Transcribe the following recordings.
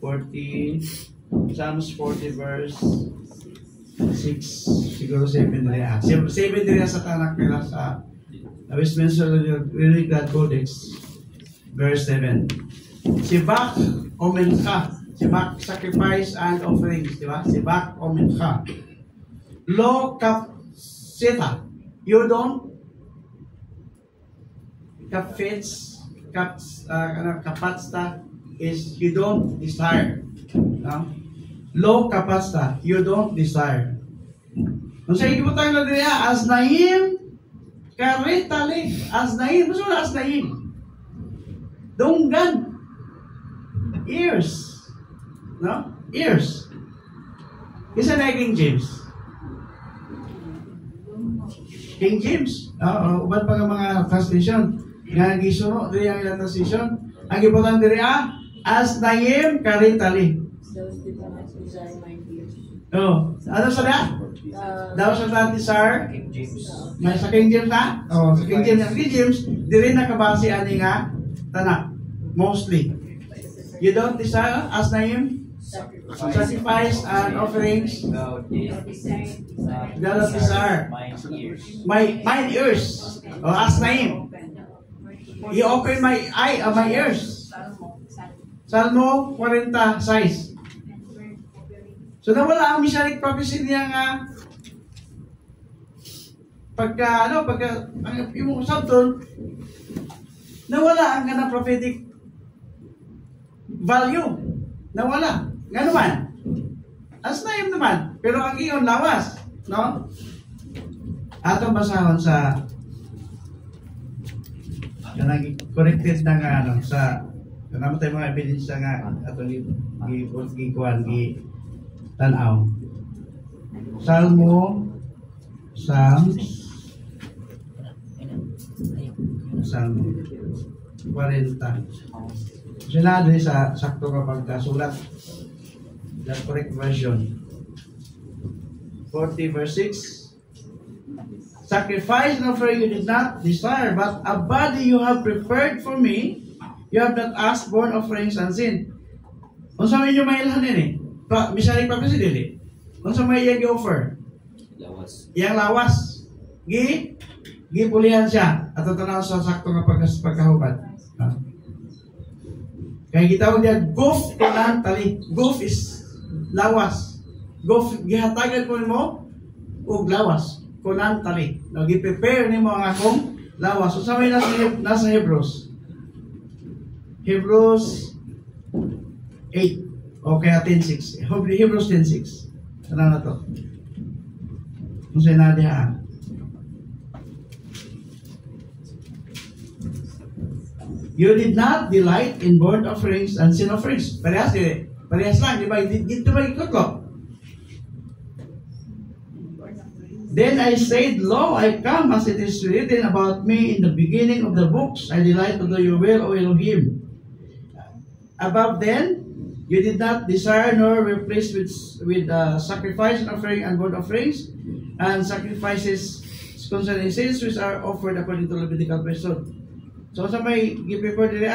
40, Psalms 40 verse 6, siguro 7 nila. 7 nila sa tanak nila sa Westminster Religious Codex, verse 7. Sibak o mincha. Sibak, sacrifice and offerings, di ba? Sibak o mincha. Lo kapsita. You don't kapatsta is you don't desire. No? Low kapasta, you don't desire. Kung sa hindi mo tayo nagriya, as naim, karitali, as naim, gusto na as naim. Dunggan, ears, no? Ears. Isa na King James. King James, uban pa nga mga translation, nga gisuro, diri ang ilang translation, ang ibutan diri as naim, karitali. Oh, ano sa na? Daw sa natin sir? King James. May sa King James na? Oh, sa King James. King James, di rin nakabase ani nga tanak. Mostly. You don't desire as name? Sacrifice and offerings. God don't desire. My ears. Oh, as name. You open my ears. Salmo 46. So nawala ang messianic prophecy niya nga pagka yung sabton nawala ang ganang prophetic value. Nawala. Nga naman. As na yun naman. Pero ang iyon lawas. No? Atong basahon sa corrected na nga sa naman tayo mga evidence nga atong gikuhan tanaw. Psalms 40. Sinado sa sakto kapag kasulat. The correct version. 40 verse 6. Sacrifice and offering you did not desire, but a body you have prepared for me. You have not asked burnt offerings and sin. Kung sa inyo may ilhanin messianic prophecy dili. Kung sa may iyang i-offer. Lawas. Iyang lawas. Gipulihan siya. At tanaw sa sakto nga pagkahubad. Kaya gitawag niya, goof kunan tali. Goof is lawas. Goof, gihatagan po mo og lawas. Kunan tali. Gi-prepare nimo ang akong lawas. So sa may nasa Hebrews. Hebrews 8. Okay, 10:6. Hebrews 10:6. Ano na to? Kung sinabi You did not delight in burnt offerings and sin offerings. Parehas lang, di ba? Dito ba ikutlo? Then I said, Lo, I come as it is written about me in the beginning of the books. I delight to do your will, O Elohim. Above then, you did not desire nor were pleased with sacrifice and offering and burnt offerings and sacrifices concerning sins which are offered according to Levitical priesthood. So sa may gi-prepare diri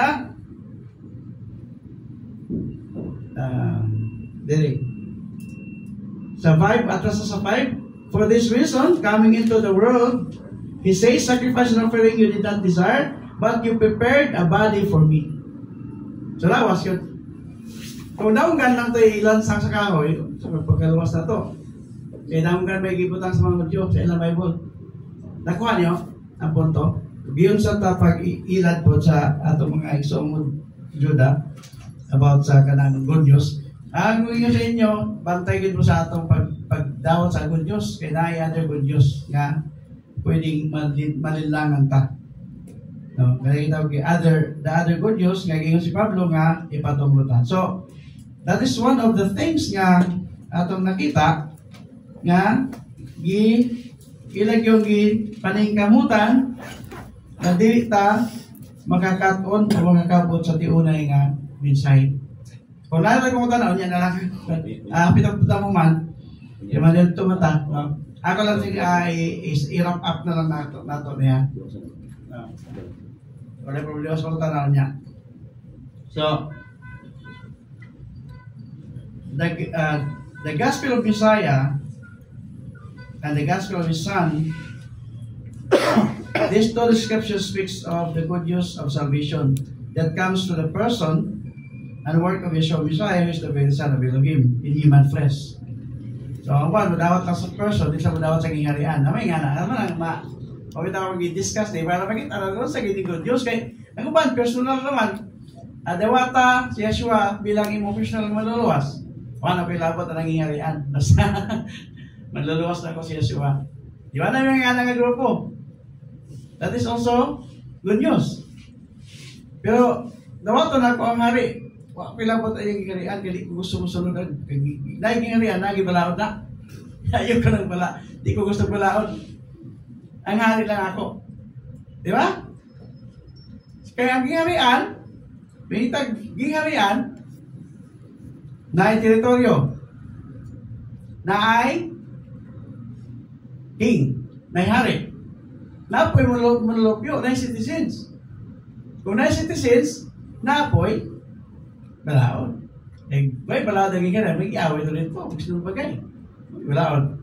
diri sa 5 atras sa 5. For this reason, coming into the world, he says, sacrifice and offering you did not desire, but you prepared a body for me. So lawas yun. Kung naunggan lang ito ilansang sa kahoy, sa pagkaluwas na ito, kaya naunggan may gibutang sa mga Diyo sa ilang Bible. Nakuha niyo ang punto. Giyon sa tapag ilad po sa atong mga igsumod Juda about sa kanang good news. Ang inyo sa inyo, bantay mo sa atong pagdawat sa good news, kaya na other good news nga pwedeng malilangan ta. No, kaya the other good news nga giyon si Pablo nga ipatunglutan. So that is one of the things nga atong nakita nga ilag yung paningkamutan na dili ta makakaton o makakabot sa tiunay nga mensahe. Kung natin kung tanaw niya na lang, pitang mo man, yung man dito mata, ako lang i-wrap up na lang nato niya. Wala problema sa tanaw niya. So, the gospel of Messiah and the gospel of His Son, this total scripture speaks of the good news of salvation that comes to the person and work of Yeshua Messiah, who is the very Son of Elohim in human flesh. So, ang buwan, madawat lang sa person, di sa madawat sa gingharian. Namay nga na, alam na, pagkita ako mag-discuss, di ba? Makita na sa gini good news. Kaya, ang buwan, personal naman, dawata si Yeshua bilang imo personal maluluwas. Wala pa ilabot na nangyayarian. Basta, maluluwas na ako si Yeshua. Di ba na yung nga grupo? That is also good news. Pero, dawato na ako ang hari. Wala pa ilabot na yung harian, kaya di ko gusto musunod. Dahil yung harian, nagibalaod na. Ayaw ko ng bala. Di ko gusto balaod. Ang hari lang ako. Di ba? Kaya ang harian, may gingharian na ay teritoryo na ay king, na ay hari. Na apoy manlupyo, na ay citizens. Kung na ay citizens, na apoy balaod. Eh, may balaod ang gingharian, may iaway ulit po, gusto nung bagay. Balaod.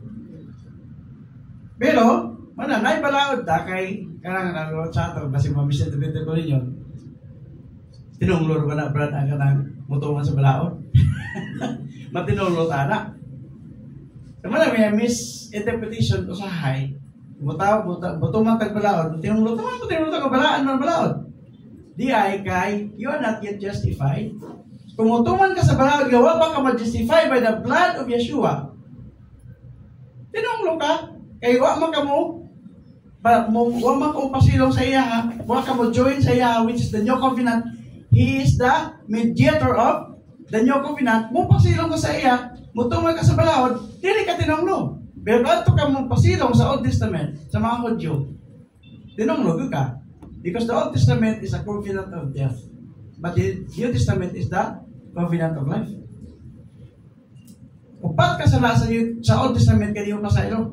Pero, na ay balaod ta kay karang nalawat sa ato, kasi mamisin ito ko ninyo. Tinunglor ba na, Brad, ang kanang mutungan sa balaod? Matinunglor ta na. Naman may misinterpretation ko sa hay. Mutungan tag balaod. Tinunglor ta balaan ng balaod. Di ay kay, you are not yet justified. Kung mutungan ka sa balaod, gawa ba ka ma-justify by the blood of Yeshua? Tinunglor ka. Kaya wa man ka mo, wa man ka pasilong sa iya, ha? Wa ka mo join sa iya, which is the new covenant. He is the mediator of the new covenant. Mo pasilong ka sa iya, mutungan ka sa balaod, dili ka tinunglo. Pero ato ka mo pasilong sa Old Testament, sa mga Hudyo, tinunglo ka. Because the Old Testament is a covenant of death. But the New Testament is the covenant of life. Upat ka sa Old Testament, kaniyo ka sa ilo.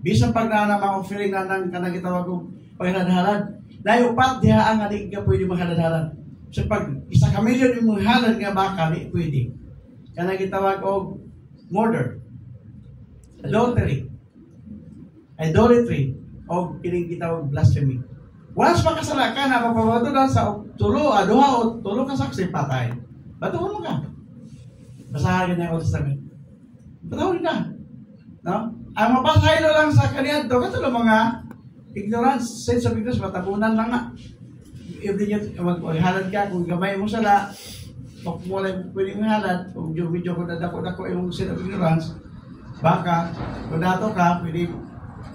Bisang pag na mga offering na ng kanang gitawag kong paghaladhalad, dahil upat diha ang adik ka pwede maghaladhalad. So pag isa ka milyon yung halad nga baka, di pwede. Kanang gitawag og murder, adultery, idolatry, o kining gitawag blasphemy. Once makasala ka na, mapabato na sa tulo, aduha o tulo ka saksi, patay. Batuhon mo ka. Basahan niya yung Old Testament. Batuhon ka. No? Ang mapasaylo lang sa kanyan to, katulad mga ignorance, sense of ignorance, matabunan lang na. If di nyo, halad ka, kung gamay mo sala, kung wala pwede mong halad, kung video ko na dako-dako yung sense of ignorance, baka, kung dato ka, pwede,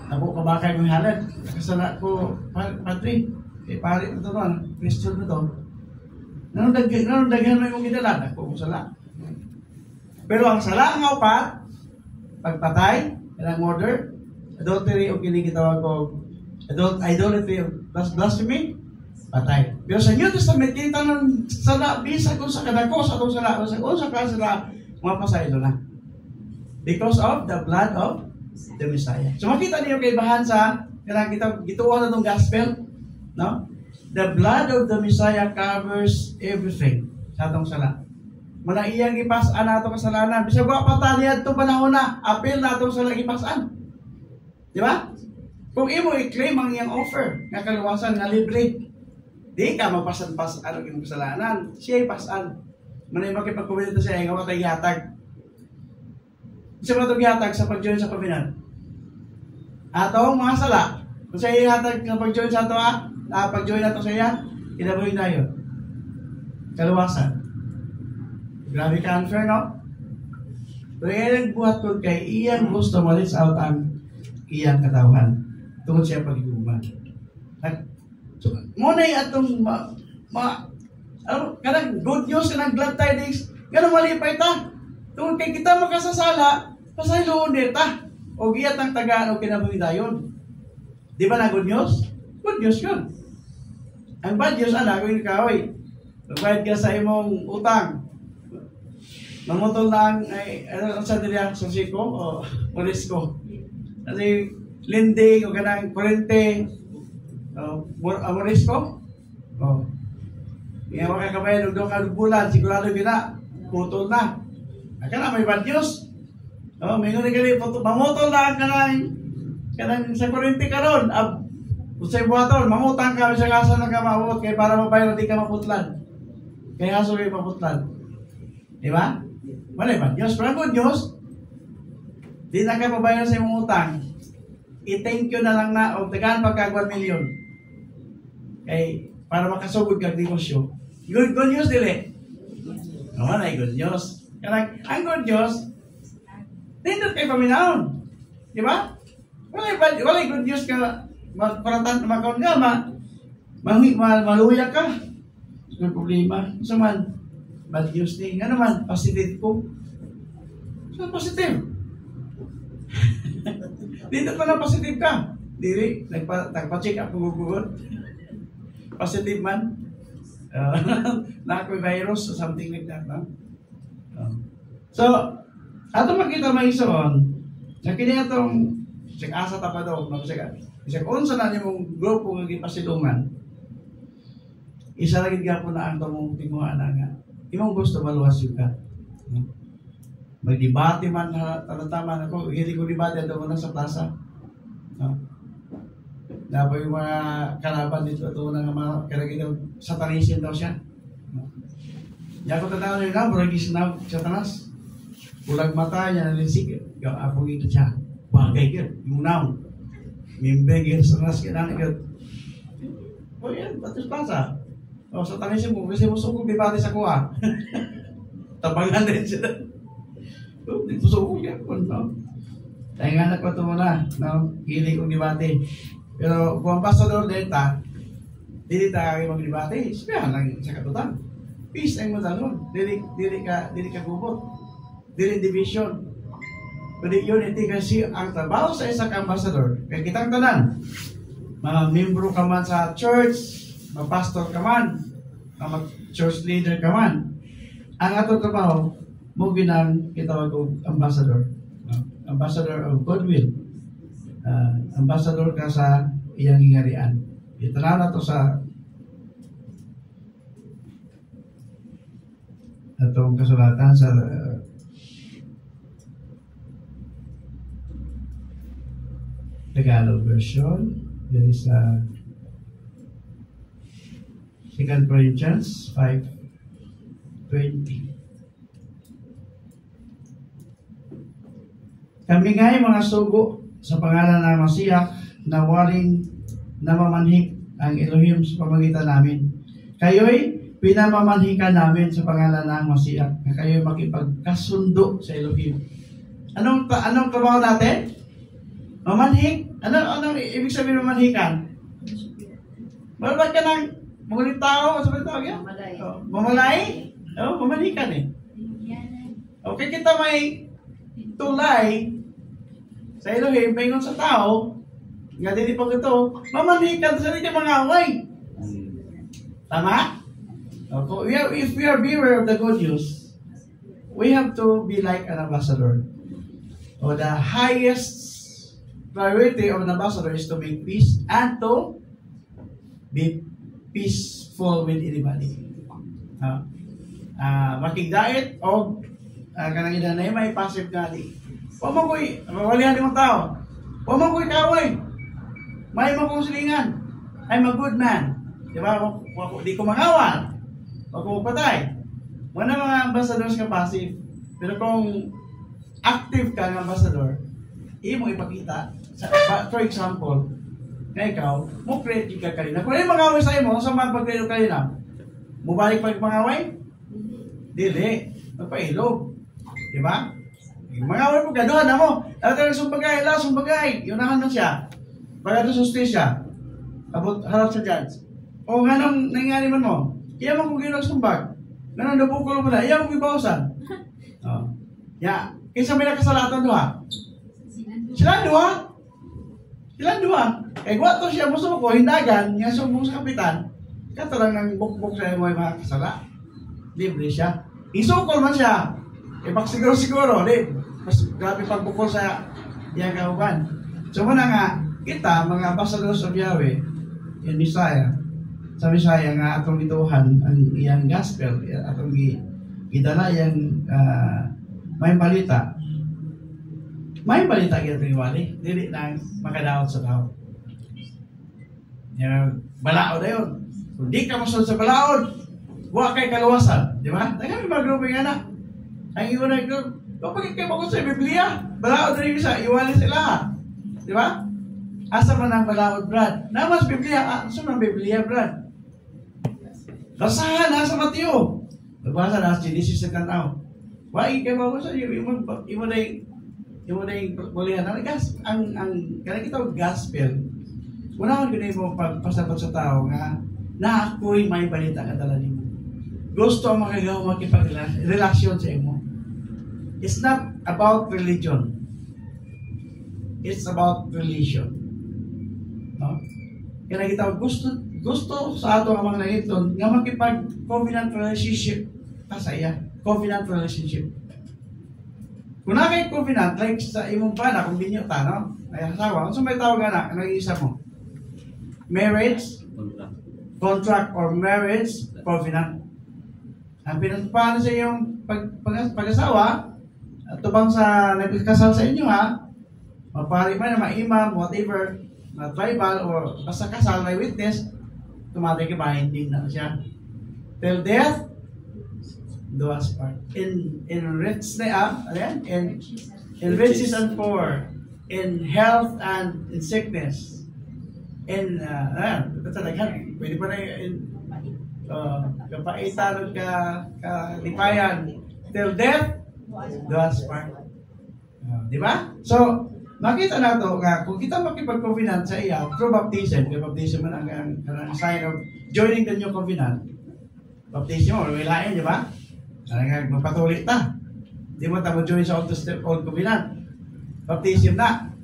ako ka baka yung halad. Nakasala ko, patri, pari mo ito nun, Christian mo ito. Nanong daghan mo yung ginalad, ako kung sala. Pero ang sala nga upat, pagpatay, ilang murder, adultery o kinigitawag ko, idolatry o blasphemy, patay. Pero sa New Testament, kita ng sala, bisa kung sa kadako, sa itong sala, kung sa kasala, mga pasaylo na. Because of the blood of the Messiah. So makita niyo kay bahan sa, kailangan kita, gituwa na itong gospel, no? The blood of the Messiah covers everything sa itong sala. Muna iyang ipasan na itong kasalanan. Bisa ba patalihan itong panahon na, apel na itong salang ipasan. Di ba? Kung imo i-claim ang iyang offer, nga kaluwasan, nga libre, di ka mapasan-pas ano yung kasalanan. Siya ipasan. Muna yung makipag-covenant siya, nga matay yatag. Isa ba itong yatag sa pag-join sa covenant? Atong mga sala, kung siya ihatag sa pag-join sa ito, pag-join na ito sa iya, kinabuhin tayo. Kaluwasan. Grabe ka unfair, no? Pero iyan buhat ko kay iyang gusto malis out ang iyang katawan. Tungkol siya pag-iuman. So, muna yung atong kanang good news, kanang glad tidings, ganun malipay ta. Tungkol kay kita makasasala, pasayloon ta. O giyat ang tagaan o kinabuhi dayon. Di ba na good news? Good news yun. Ang bad news, gawin ka, oy. Magbayad ka sa imong utang. Mamutol lang ay ano sa diriya sa siko o Morisco. Kasi lending o ganang kurente Morisco. Oh. Nga makakabayan og 2 bulan sigurado gina putol na. Akala may bad news. Oh, mingon ni gali mamutol na kanang sa kurente karon. Usay buhaton, mangutang ka sa kasa na ka maabot kay para mabayad di ka maputlan. Kaya haso kay maputlan. Di ba? Wala ba? Diyos, pero good news. Di na ka mabayad sa imong utang. I-thank you na lang na o tagaan pagka 1 million. Kay para makasugod kag negosyo. Good news dili. No, na good news. Kanang ang good news dindot kay paminahon. Di ba? Wala good news ka magparatan makon ka maluya ka. Ang problema sa man bad news ni nga naman positive ko. So positive. Dito pa na positive ka. Dili nagpa-check up gugugod. Positive man. Na ako virus or something like that, no? So, ato makita may ison, na kini atong asa ta pa daw, bisag unsa na nimong grupo nga gipasidungan. Isa lagi gyapon na ang tumong tinguhan nga. Imong gusto maluwas yung ka. Magdebate man tama ako, hindi ko debate daw na sa plaza. No? Dapat yung mga kalaban dito ito na mga karagitang satanism daw siya. Diyan ko tatawag nyo na, buragis na satanas. Bulag mata niya, nalinsig. Ako ito siya. Bagay yun, yung naon. Mimbeg yun, satanas kinaan yun. O yan, batis plaza. O satanism mo, kasi mo sukong debate sa kuha. Tabangan din siya. Dito sukong yan po, no? Dahil nga na ko ito muna, no? Hili kong debate. Pero kung ang pastor deta, dili ta kay maglibate, sabihan lang sa katutan. Peace ang madalon. Dili ka gubot. Dili division. Kundi unity kasi ang trabaho sa isang ambassador. Kaya kitang tanan, mga membro ka man sa church, mga pastor ka man, mga church leader ka man, ang ato trabaho, mo ginang kitawag og ambassador. Ambassador of goodwill. Ambassador ka sa iyang ingarian. Itanaw na to sa atong kasulatan sa Tagalog version. There is 2 Corinthians 5:20. Kami nga'y mga sugo sa pangalan ng Masiyak na waring namamanhik ang Elohim sa pamagitan namin. Kayo'y pinamamanhikan namin sa pangalan ng Masiyak na kayo'y makipagkasundo sa Elohim. Anong trabaho natin? Mamanhik? Anong ibig sabihin mamanhikan? Malabad ka ng mga tao, sa mga tao yan? Mamalay? Oo, mamanhikan eh. Okay, kita may tulay sa Elohim, paingon sa tao, nga din pag ito, mamanhikan sa hindi mga away. Tama? If we are beware of the good news, we have to be like an ambassador. So the highest priority of an ambassador is to make peace and to be peaceful with anybody. Makigdait o kanang idanay may passive gali. Huwag mo ko'y, mawalihan ng mga tao. Huwag mo ko'y kaway. May magkusilingan. I'm a good man. Diba? Di ko mangawal. Huwag ko patay. Wala mga ambassadors ka passive. Pero kung active ka ng ambassador, mo ipakita. For example, na ikaw, mo create ka kanina. Kung yung mangaway sa imo, sa magpag-create kanina, mo balik pa yung mangaway? Dili. Magpailog. Diba? Mangaway mo, gaduhan na mo. Dapat ka sumbagay. Yunahan na siya. Baga ito sustisya. Abot harap sa judge. O nga nang nangyari man mo, iya mo kung ginag sumbag. Ganun nabukol mo na, iya mo ibawsan. Kinsa may nakasalatan doha? Sila dua. Kaya guwa to siya muso ko, hindagan, nga sumbong sa kapitan. Kato lang ng bukbuk sa mga kasala. Libre siya. Isukol man siya. Siguro, mas grabe pagbukol sa iyang kauban. So muna nga, kita, mga ambassadors of Yahweh, in Messiah, sa Messiah nga atong ituhan ang iyang gospel, atong gidala iyang may balita. May balita gyud iwali, dili lang makadaot sa tao. Yung balaod ayon. Kung di ka masunod sa balaod, wa kay kaluwasan, di ba? Daghang mga grupo nga na. Ang iwan na group, kapag ikaw ko sa Biblia, balaod rin isa, iwali sila. Di ba? Asa man ang balaod, Brad? Namas Biblia, asa man Biblia, Brad? Basahan, nasa Mateo. Nagbasa na sa Genesis sa Tanaw. Wai kay mo sa iyo, imo na yung bulihan. Ang kanang kita gospel. Unahon gid mo pagpasabot sa tao nga na ako'y may balita kadala nimo. Gusto ang makagaw makipagrelasyon sa imo. It's not about religion. It's about relation. No? Kaya kita gusto sa ato ang mga nagiton nga makipag-covenant relationship kasaya. Covenant relationship. Kung na kay covenant, like sa imong pana, kung binyo ta, no? Ay asawa, kung may tawag na, nag-iisa mo. Marriage, contract, or marriage, covenant. Ang pinagpaano sa iyong pag-asawa, tubang sa nagkasal sa inyo, ha? Mapari man na maimam, whatever, na tribal, or basta kasal, may witness, tumating binding na siya. Till death, do us part. In rich in riches and poor, in health and in sickness, in pwede pa na kapaitan ka lipayan, till death, do us part. Di ba? So, makita na ito nga, kung kita makipag-covenant sa iya, through baptism, kaya baptism man ang sign of joining the new covenant. Baptism mo, wilayan, di ba? Talagang magpatuloy ta. Di mo ta mo-join sa old covenant. Baptism na.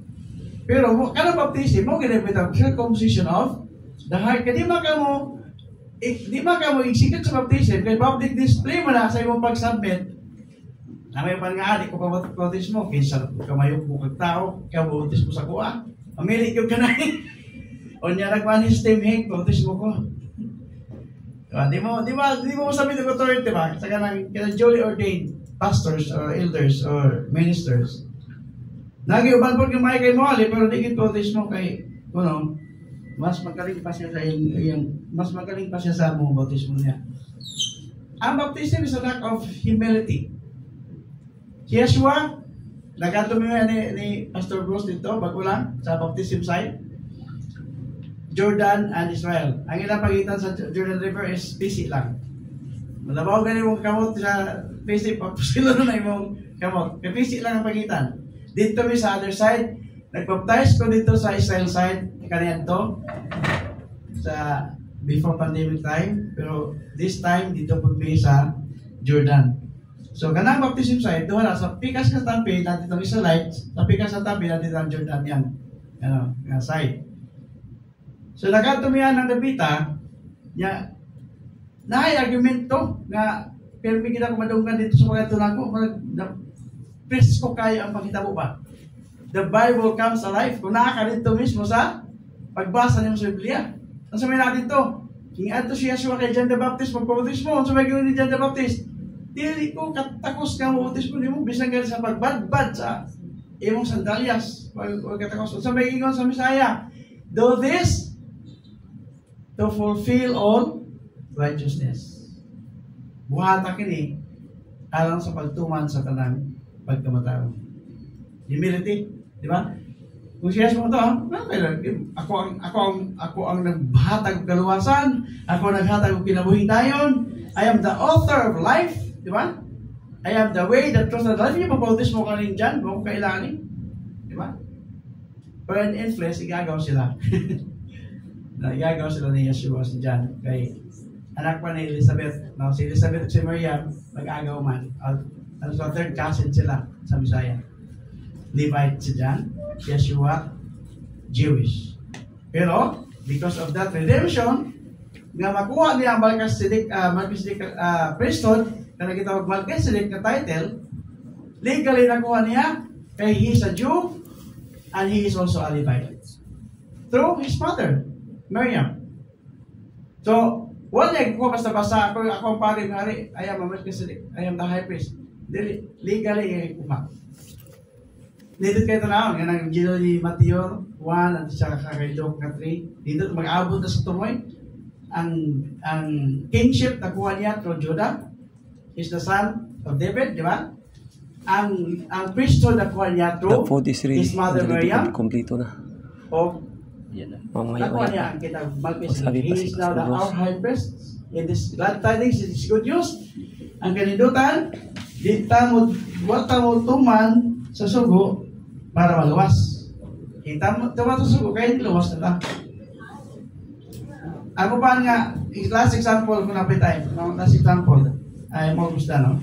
Pero, kanang baptism mo, ginamit ang circumcision of the heart. Kaya di ba ka mo execute sa baptism, kaya public display mo na sa imong pag-submit. Na may pangaali ko pabautis mo, kinsa kamayok mo kag tao, kabautis mo sa kuha. Mamili ko ka na eh. O niya nagmanis team bautis mo ko. Di mo sabi ng authority ba? Sa kanang duly ordained pastors or elders or ministers. Nagiuban po yung may kay Moali, pero di bautis mo kay, mas magaling pa siya sa mong bautismo niya. Ang baptism is an act of humility. Si Yeshua, nagkatumi ni Pastor Bruce dito, bago lang, sa baptism site, Jordan and Israel. Ang ilang pagitan sa Jordan River is PC lang. Malabaw ganun mong kamot sa PC, papusilo na yung kamot. Kaya PC lang ang pagitan. Dito mi sa other side, nagbaptize ko dito sa Israel side, kanyan to, sa before pandemic time, pero this time, dito po mi sa Jordan. So, kanang baptism site, doon na, sa pikas ng tampi, natin itong Israelites, sa pikas ng tampi, natin itong Jordan yan. Yan side. So, nagkatumihan ng Dabita, naay argumento nga, pero may kita ko madunggan dito sa mga tunan ko, presko kayo ang pagkitabo ba? The Bible comes alive. Kung nakaka dito mismo sa pagbasa niyo sa Biblia. Ang sabihin natin to, King Ato si Yeshua kay John the Baptist, magpabautis mo, ang sabihin ni John the Baptist, dili ko katakos ka mautis mo, di mo, bisang gano'n sa pagbadbad sa imong sandalyas, o katakos. Ang sabihin ko sa Misaya, do this to fulfill all righteousness. Buhata kini, alang sa pagtuman sa tanang pagkamatao. Humility, di ba? Kung siya mo ito, ako ang naghatag ng kaluwasan, ako naghatag ng kinabuhintayon, I am the author of life, di ba? I am the way, the truth, and the life. Yung mabautis mo kanin dyan, mo kailangan, di ba? Pero in flesh, igagaw sila. Igagaw sila ni Yeshua si John, kay anak pa ni Elizabeth. No, si Elizabeth at si Maria, mag-agaw man. Ano sa third cousin sila sa Messiah. Levite si John, Yeshua, Jewish. Pero, because of that redemption, nga makuha niya ang Melchizedek priesthood, na nakita mag Melchizedek na title, legally nakuha niya, kay he is a Jew, and he is also a Levite. Through his mother, Miriam. So, wala niya kuha basta-basta, ako ang pari-hari, I am a Melchizedek, I am the high priest. legally kuma. Dito kayo tanawon, nga nang Gino ni Mateo 1 at saka kay Luke 3. Dito mag-aabot na sa tumoy. Ang kingship na kuha niya through Judah is the son of David, di ba? Ang priesthood na kuha niya through his mother Miriam. Kompleto na. O Mamaya nakuha niya ang kitang Melchizedek. He is now our high priest. In this glad tidings, it is good news. Ang kanindutan, di tamo tuman sa sugo para maluwas. Kita mo sa sugo, kaya luwas na ta. Ako pa nga, last example ko na tayo. Last example, ay mo gusto, no?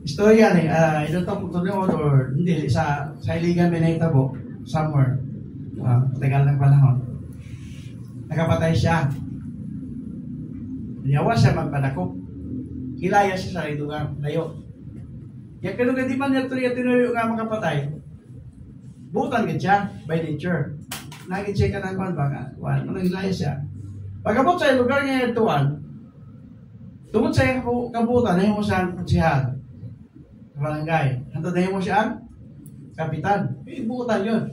Istorya ni, ito ito kung tuloy or hindi, sa iligan minahitabo, somewhere. Tagal ng panahon. Nakapatay siya. Niyawa siya magpadako. Hilaya siya sa lugar, layo. Kaya kaya di man niya tinuyo nga makapatay, butan ka siya by nature. Nag-check ka ng ba? Manang hilaya siya. Pagkabot sa lugar niya tuwan, tungkol sa iyong kabutan, nahin mo siya ang kutsihan. Sa barangay. Hantod nahin mo siya ang kapitan. Butan yun.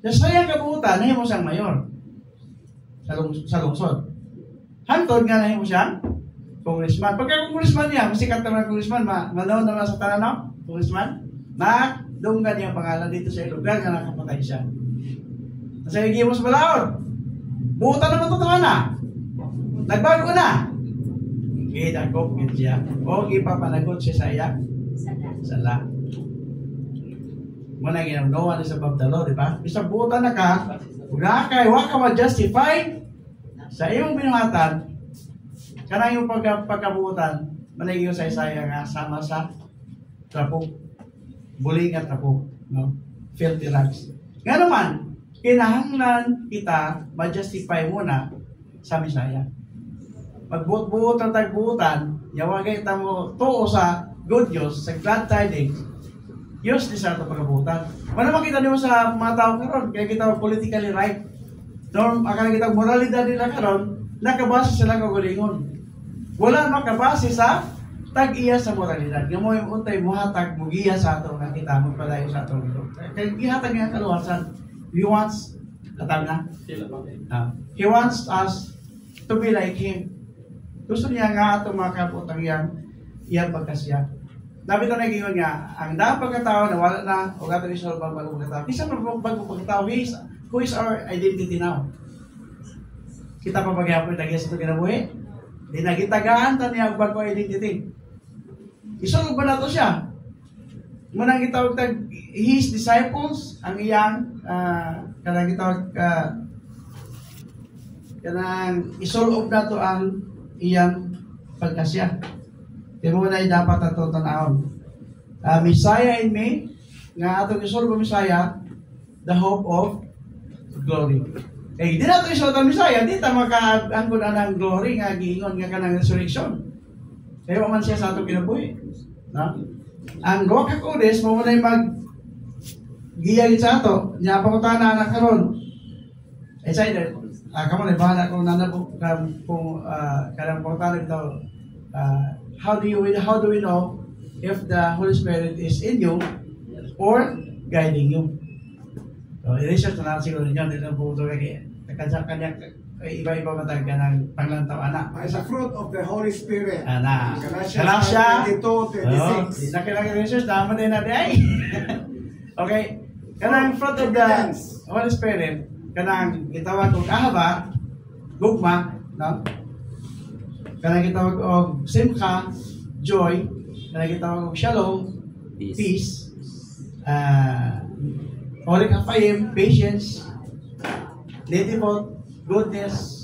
Sa iyong kabutan, nahin mo siyang mayor. Sa lungsod. Hantod nga nahin mo siyang congressman. Pagka congressman niya, masikat naman ang congressman, manood naman sa tananaw, congressman, doon ka niya pangalan dito sa lugar na nakapatay siya. Sa higi mo sa balaod, buta naman ito naman na. Nagbago na. Kidakop siya. O ipapanagot siya sa iya. Sala. Muna ginagawa na sa babdalo, di ba? Isang buta na ka, wala ka ma-justify sa iyong binuhatan, kanang yung pagkabutan, manay sa Isaiah nga, sama sa trapok. Buling at trapok. No? Filthy rags. Nga naman, kinahanglan kita ma-justify muna sa Messiah. Pagbuot-buot ang tagbuutan, yawagay kita mo tuo sa good news, sa glad tidings, Diyos di sa ito pagkabutan. Ano makita niyo sa mga tao karon, kaya kita politically right. Norm, akala kita moralidad nila karon, nakabase sila kagalingon. Wala makabase sa tag-iya sa moralidad. Nga mo yung untay, muhatag, mugiya sa ato, nga kita, magpalayo sa ato. Kaya ihatag nga kaluwasan. He wants, he wants us to be like Him. Gusto niya nga ato makaputang iyang pagkasya. Dapat na naging nga, ang daang pagkatao na wala na, o gato ni Saul bagong pagkatao. Kisa bagong pagkatao, who is our identity now? Kita pa paghihapon na sa ito kinabuhi. Di nagitagaan ta niya ang bagong identity. Isulog ba na ito siya? Munang gitawag tag his disciples ang iyang kanang gitawag kanang isulog na to ang iyang pagkasya. Di mo na dapat ato tanawon. Messiah in me, nga atong isulog ang Messiah, the hope of glory. Eh, di na ito isulog ang Messiah, di ta makaangkon na ng glory nga giingon nga kanang resurrection. Kaya man siya sa atong kinabuhi. No? Ang Ruach HaKodesh mo na giyagit sa ato, niya pangutana na karon. Eh sa ito, kamo na bahala kung nanabo kung kanang pangutana ito, how do we know if the Holy Spirit is in you or guiding you? So, i-research na natin siguro ninyo, dito po ito kanya iba-iba matag ka ng panglantaw, anak. As a fruit of the Holy Spirit. Anak. Galasya 22:26. Nakilang-research, tama din natin ay. Okay. Kanang fruit of the Holy Spirit, kanang itawag kong ahaba, gugma, no? Kanang itawag kong simcha, joy, kanang itawag kong shalom, peace, holy kapayim, patience, nativot, goodness,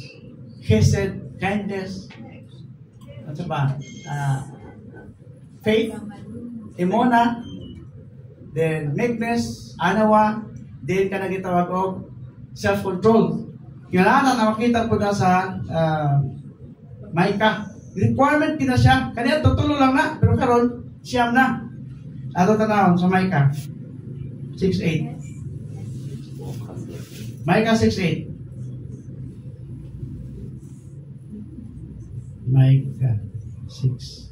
chesed, kindness, at sa ba? Faith, emona, then meekness, anawa, then ka nagitawag og self-control. Kailangan na makita po na sa Micah. Requirement kina siya. Kanya tutulo lang na, pero karon siyam na. Ato tanawon sa Micah 6:8. Micah 6:8. Micah 6.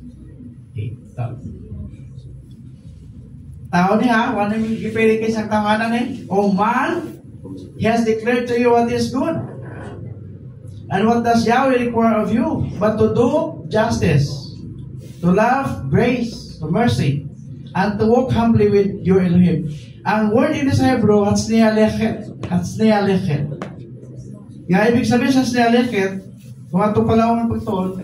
Tao niya, wala nang ipili kayo sa tawanan eh. O man, He has declared to you what is good. And what does Yahweh require of you? But to do justice, to love grace, to mercy, and to walk humbly with your Elohim. Ang word in sa Hebrew, hatsniya lechet. Hatsniya lechet. Nga ibig sabihin sa hatsniya lechet, kung ato pala ang pagtuon,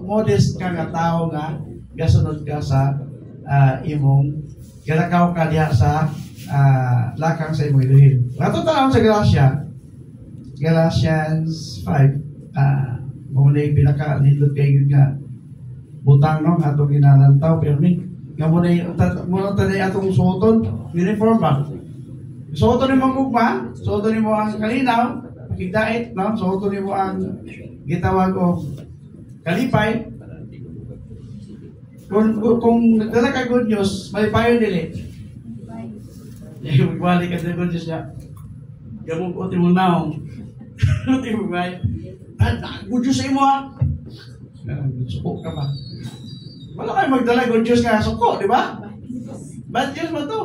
modest ka nga tao nga, gasunod ka sa imong, galakaw ka diha sa lakang sa imong Elohim. Ato tanawon sa Galatians 5, muna yung pinaka-nindot kayo nga, butang no, atong ginanantaw, pero nga muna tayo atong suoton, uniform ba? Suoton ni mong gugma, suoton ni mo ang kalinaw, pakigdait, no? Suoton ni mo ang gitawag o kalipay. Kung nagdala ka good news, may payo nila. Magbalik ka sa good news niya. Gamong ko, timong naong. Timong may, good news sa imo ha. Suko ka pa. Wala kayo magdala good news ka suko, di ba? Bad news mo to.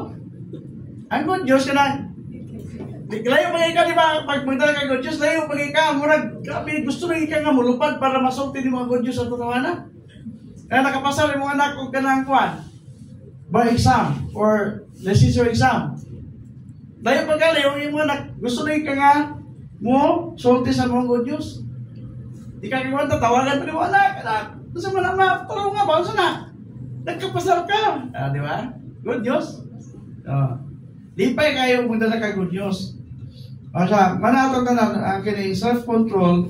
Ang good news ka na. Layo pag ikaw, di ba? Pag magdala ka good news, layo pag ikaw, murag, gusto na ikaw nga mulupad para masulti ni mga good news sa tatawanan. Kaya nakapasal yung mga anak kung kanang kuwan by exam or licensure exam. Dahil pagkala yung mga anak, gusto na ikaw nga mo, sulti sa mga good news. Di ka kikuan, tatawagan pa ni mo anak. Gusto mo na taraw nga, bawal na. Nagkapasal ka. Di ba? Good news. Di pa kayo magdala ka good news. O siya, manatog na ang kining self-control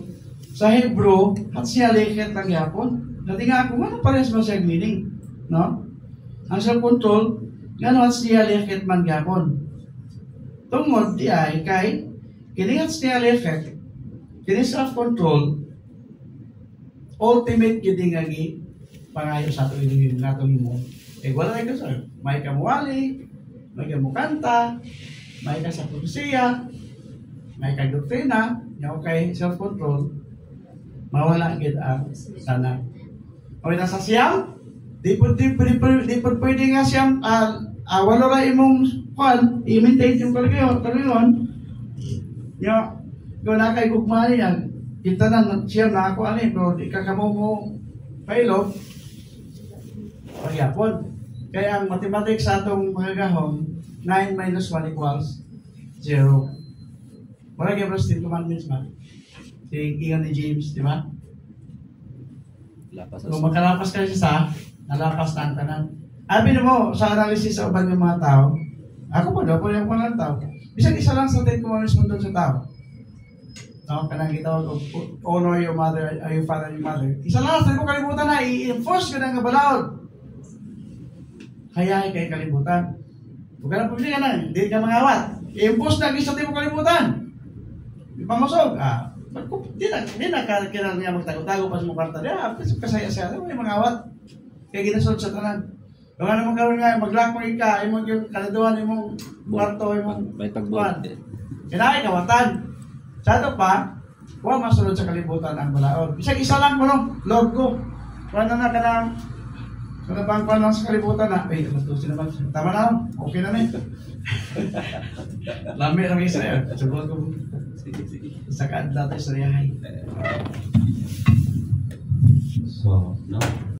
sa Hebrew, hatsniya lechet ng yapon. Dati nga ako, ano parehas ba siyang meaning? No? Ang self-control, gano'n hatsniya lechet man yapon. Tungod di ay kay, kining hatsniya lechet, kining self-control, ultimate giding agi pangayo sa ato iligin nato nimo. Wala na ito sir. May kamuwali, may kamukanta, may ka sa propesya, may ka doktrina, yung kay self-control, mawala gid ang sana. O nasa siyam, di po pwede nga siyam, wala ra imong kwan, i-maintain yung kaligon, kung na kay gugma niya, kita na siyam na ako pero di ka kamo mo pailog, pagyapon. Kaya ang mathematics sa atong mga gahom, 9 minus 1 equals 0. Wala kayo bro, 10 commandments ba? Tingin ni James, di ba? Kung makalapas ka sa nalapas na ang tanan. Abi mo, sa analysis sa uban ng mga tao, ako po daw po yung mga tao. Bisag isa lang sa 10 commandments mo doon sa tao. No, kanang gitawag ko, honor your mother, your father, your mother. Isa lang, sa ko kalimutan na, i-enforce ko na nga balaod. Kaya kay kalimutan. Huwag ka na pumili ka na, hindi ka mangawat. I-enforce na, isa mo kalimutan. Ipamasog, Hindi na kailangan niya magtago-tago pa sa mga kwarta niya. Kasaya-saya. May mga awat. Kaya ginasunod sa tanan. Kung ano mong karoon nga, maglakong ika, imong yung kaladuan, imong kwarto, imong pagbuwan. Kinahay, kawatan. Sa ito pa, huwag masunod sa kalibutan ang balaod. Isa lang mo, log ko. Kung ano na ka ng bang lang sa kalibutan na, matusin naman. Tama na, okay na na. Lami lang isa yan. Subot ko. Sa kaadla tayo sa riyahay. So, no?